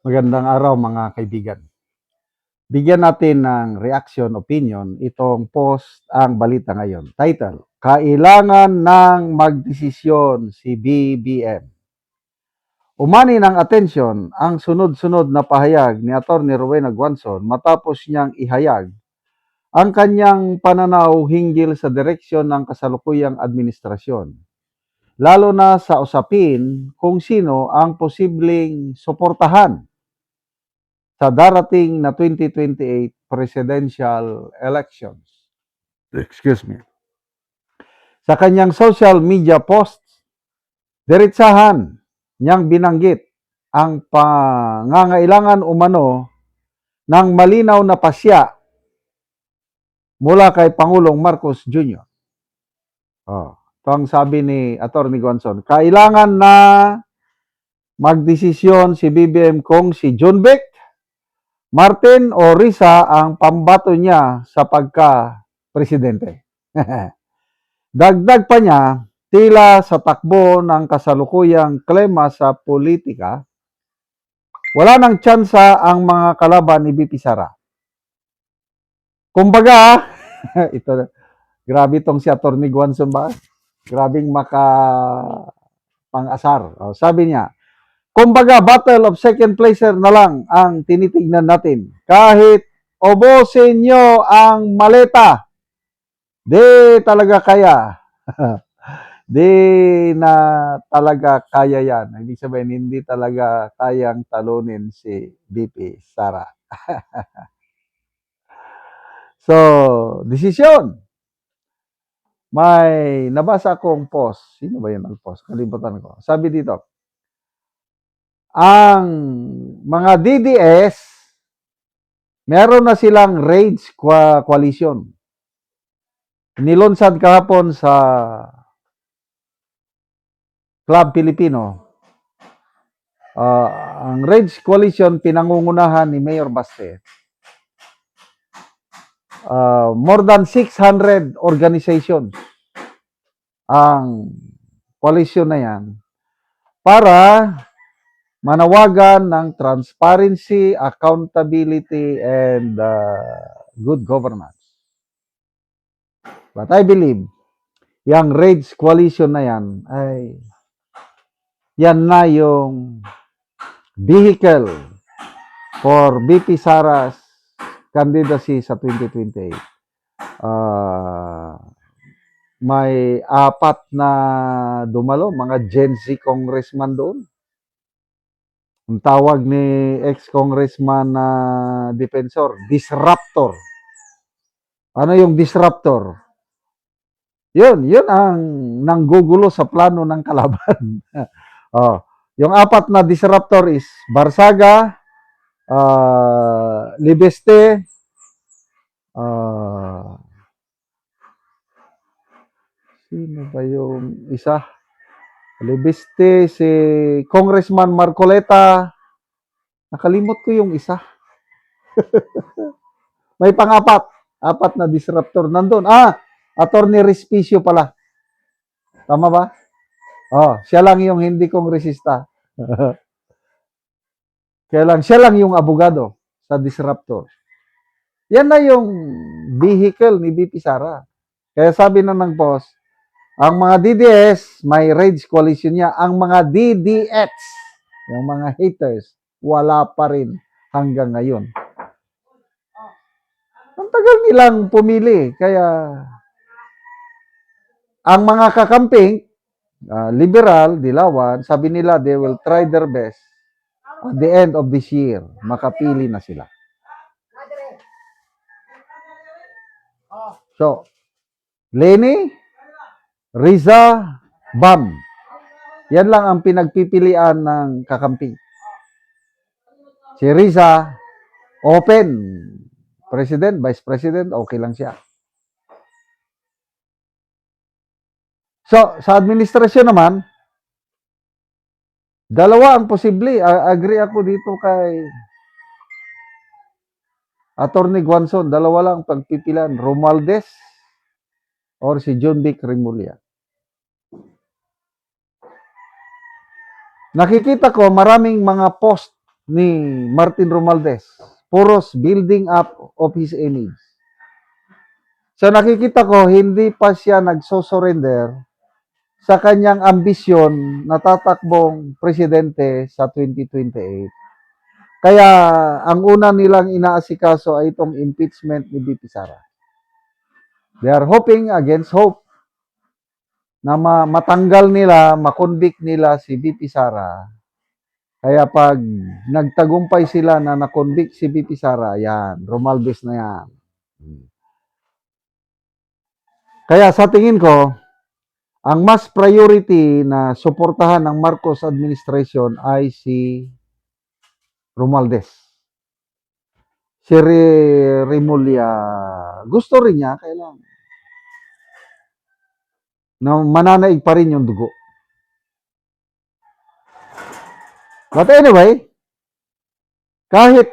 Magandang araw mga kaibigan. Bigyan natin ng reaction, opinion itong post ang balita ngayon. Title, Kailangan ng magdesisyon si BBM. Umani ng atensyon ang sunod-sunod na pahayag ni Atty. Rowena Guanzon matapos niyang ihayag ang kanyang pananaw hinggil sa direksyon ng kasalukuyang administrasyon, lalo na sa usapin kung sino ang posibleng suportahan sa darating na 2028 presidential elections. Excuse me. Sa kanyang social media posts, diretsahan niyang binanggit ang pangangailangan umano ng malinaw na pasya mula kay Pangulong Marcos Jr. Ito ang sabi ni Atty. Guanzon, kailangan na magdesisyon si BBM kung si John Vic, Martin o Risa ang pambato niya sa pagka-presidente. Dagdag pa niya, tila sa takbo ng kasalukuyang klema sa politika, wala nang tsansa ang mga kalaban ni BP Sara. Kumbaga, ito, grabe itong si Atty. Guanzon ba? Grabing pang-asar. Sabi niya, kumbaga, battle of second placer na lang ang tinitignan natin. Kahit ubusin nyo ang maleta, di talaga kaya. Di na talaga kaya yan. Ibig sabihin, hindi talaga kayang talunin si BP Sara. So, desisyon. May nabasa akong post. Sino ba yun ang post? Kalimutan ko. Sabi dito, ang mga DDS, meron na silang rage coalition. Nilunsad kahapon sa Club Pilipino. Ang rage coalition pinangungunahan ni Mayor Baste. More than 600 organizations ang coalition na yan para manawagan ng transparency, accountability, and good governance. But I believe, yung rage coalition na yan, ay yan na yung vehicle for BP Sara's candidacy sa 2028. May 4 na dumalo, mga Gen Z congressman doon. Ang tawag ni ex-congressman na defensor, disruptor. Ano yung disruptor? Yun ang nanggugulo sa plano ng kalaban. Yung 4 na disruptor is Barsaga, Libeste, sino ba yung isa? Libeste, si Congressman Marcoleta. Nakalimot ko yung isa. May pang-4 na disruptor nandun. Attorney Respicio pala. Tama ba? Siya lang yung hindi kongresista. Kaya lang, siya lang yung abogado sa disruptor. Yan na yung vehicle ni BP Sara. Kaya sabi na ng boss, ang mga DDS, may rage coalition niya. Ang mga DDX, yung mga haters, wala pa rin hanggang ngayon. Ang tagal nilang pumili. Kaya, ang mga kakamping, liberal, dilawan, sabi nila they will try their best. At the end of this year, makapili na sila. So, Leni, Riza, Bam. Yan lang ang pinagpipilian ng kakamping. Si Riza, open. President, Vice President, okay lang siya. So, sa administrasyon naman, dalawa ang posible. Agree ako dito kay Atty. Guanzon. Dalawa lang pagpipilan. Romualdez or si John Vic Remulla. Nakikita ko maraming mga post ni Martin Romualdez. Puros building up of his image. So nakikita ko, hindi pa siya nagsosurrender sa kanyang ambisyon na tatakbong presidente sa 2028. Kaya ang una nilang inaasikaso ay itong impeachment ni BP Sara. They are hoping against hope na matanggal nila, makonvict nila si BP Sara. Kaya pag nagtagumpay sila na nakonvict si BP Sara, yan, Romualdez na yan. Kaya sa tingin ko, ang mas priority na suportahan ng Marcos administration ay si Romualdez. Si Remulla, gusto rin niya, kailangan na mananaig pa rin yung dugo. But anyway, kahit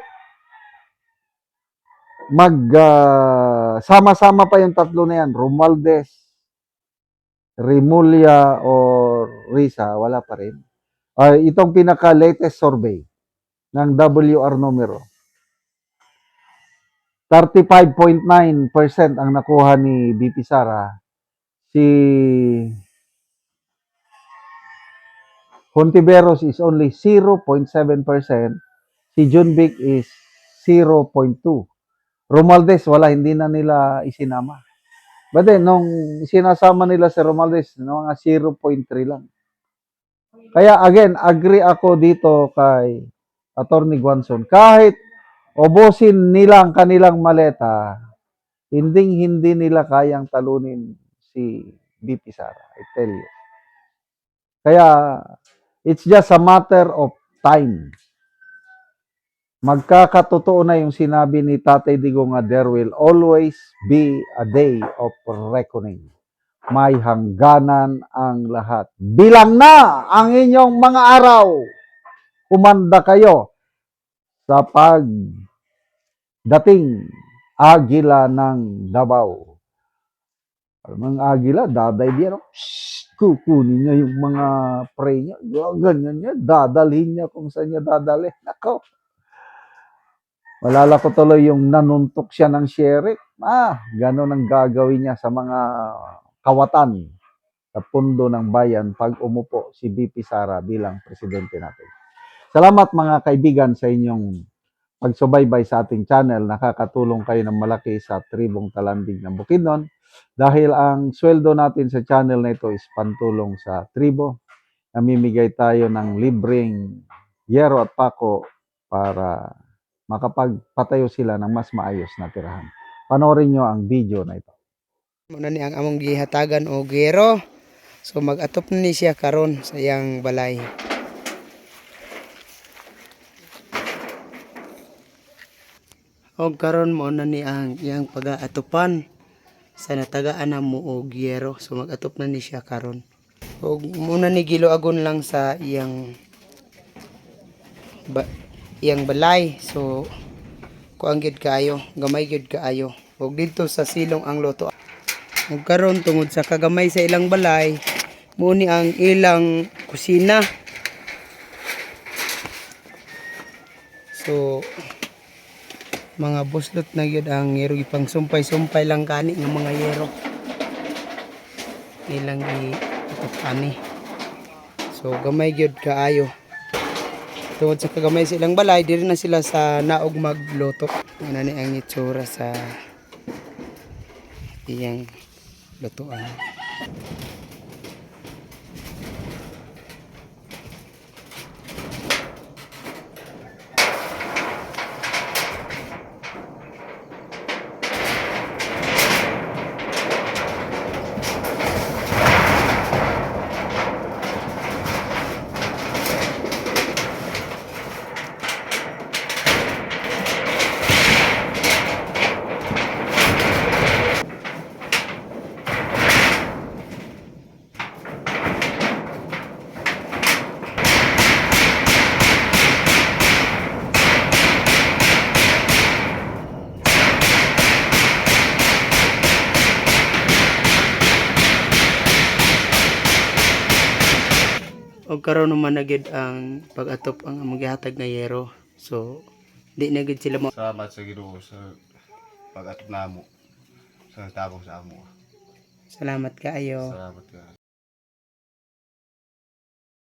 sama-sama pa yung tatlo na yan, Romualdez, Remulla or Risa, wala pa rin. Itong pinaka-latest survey ng WR numero, 35.9% ang nakuha ni BP Sara. Si Hontiveros is only 0.7%. Si Junbic is 0.2%. Romualdez, wala, hindi na nila isinama. But then, nung sinasama nila si Romualdez, mga 0.3 lang. Kaya again, agree ako dito kay Attorney Guanzon. Kahit ubusin nila ang kanilang maleta, hindi nila kayang talunin si BP Sara. I tell you. Kaya, it's just a matter of time. Magkakatotoo na yung sinabi ni Tatay Digong nga, there will always be a day of reckoning. May hangganan ang lahat. Bilang na ang inyong mga araw. Humanda kayo sa pagdating agila ng Davao. Mga agila, daday diyan. Kukunin niya yung mga prey niya. Ganyan niya. Dadalhin niya kung saan niya dadalhin. Ako. Malala ko tuloy yung nanuntok siya ng sheriff. Gano'n ang gagawin niya sa mga kawatan sa pundo ng bayan pag umupo si BP Sara bilang presidente natin. Salamat mga kaibigan sa inyong pagsubaybay sa ating channel. Nakakatulong kayo ng malaki sa tribong Talandig ng Bukidnon dahil ang sweldo natin sa channel na ito is pantulong sa tribo. Namimigay tayo ng libreng yero at pako para makapagpatayo sila ng mas maayos na tirahan. Panoorin nyo ang video na ito. Muna ni ang among gihatagan o gero. So mag-atop ni siya karon sa iyang balay. Og karon mo na ni ang iyang pag-aatupan sa natagaan na mo og gero. So mag-atop na ni siya karon. Og muna ni giloagon lang sa iyang balay. So kuang gyud kaayo, gamay gyud kaayo. Og dito sa silong ang loto. Og karon tungod sa kagamay sa ilang balay, mo ni ang ilang kusina. So mga buslot na gyud ang yero ipang sumpay-sumpay lang kani ng mga yero. Ilang ani. So gamay gyud kaayo. Tungod sa kagamay sa ilang balay, diri na sila sa naog magluto. Ano ni ang itsura sa iyang lutuan. Og karon naman na gyud ang pag-atop ang magihatag nga yero. So di na gid sila mo. Salamat sa Ginoo sa pag-atop namo sa tabang sa amo. Salamat kaayo. Salamat ka.